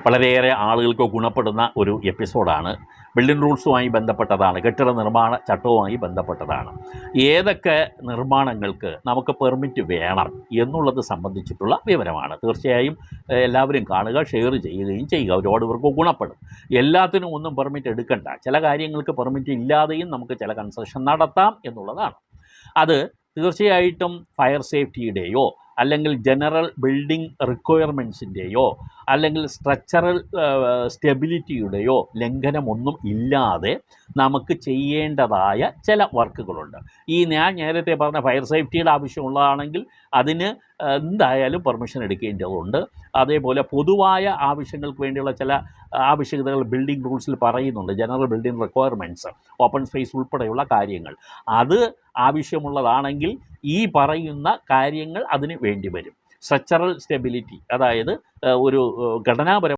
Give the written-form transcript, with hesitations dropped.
വളരെയേറെ ആളുകൾക്ക് ഗുണപ്പെടുന്ന ഒരു എപ്പിസോഡാണ്. ബിൽഡിംഗ് റൂൾസുമായി ബന്ധപ്പെട്ടതാണ്, കെട്ടിട നിർമ്മാണ ചട്ടവുമായി ബന്ധപ്പെട്ടതാണ്. ഏതൊക്കെ നിർമ്മാണങ്ങൾക്ക് നമുക്ക് പെർമിറ്റ് വേണം എന്നുള്ളത് സംബന്ധിച്ചിട്ടുള്ള വിവരമാണ്. തീർച്ചയായും എല്ലാവരും കാണുക, ഷെയർ ചെയ്യുകയും ചെയ്യുക. ഒരുപാട് പേർക്ക് ഗുണപ്പെടും. എല്ലാത്തിനും ഒന്നും പെർമിറ്റ് എടുക്കണ്ട. ചില കാര്യങ്ങൾക്ക് പെർമിറ്റ് ഇല്ലാതെയും നമുക്ക് ചില കൺസ്ട്രക്ഷൻ നടത്താം എന്നുള്ളതാണ്. അത് തീർച്ചയായിട്ടും ഫയർ സേഫ്റ്റിയുടെയോ അല്ലെങ്കിൽ ജനറൽ ബിൽഡിംഗ് റിക്വയർമെൻറ്റ്സിൻ്റെയോ അല്ലെങ്കിൽ സ്ട്രക്ചറൽ സ്റ്റെബിലിറ്റിയുടെയോ ലംഘനമൊന്നും ഇല്ലാതെ നമുക്ക് ചെയ്യേണ്ടതായ ചില വർക്കുകളുണ്ട്. ഞാൻ നേരത്തെ പറഞ്ഞ ഫയർ സേഫ്റ്റിയുടെ ആവശ്യമുള്ളതാണെങ്കിൽ അതിന് എന്തായാലും പെർമിഷൻ എടുക്കേണ്ടതുണ്ട്. അതേപോലെ പൊതുവായ ആവശ്യങ്ങൾക്ക് വേണ്ടിയുള്ള ചില ആവശ്യകതകൾ ബിൽഡിംഗ് റൂൾസിൽ പറയുന്നുണ്ട്. General building requirements, open space ഉൾപ്പെടെയുള്ള കാര്യങ്ങൾ, അത് ആവശ്യമുള്ളതാണെങ്കിൽ ഈ പറയുന്ന കാര്യങ്ങൾ അതിന് വേണ്ടി വരും. സ്ട്രക്ചറൽ സ്റ്റെബിലിറ്റി, അതായത് ഒരു ഘടനാപരം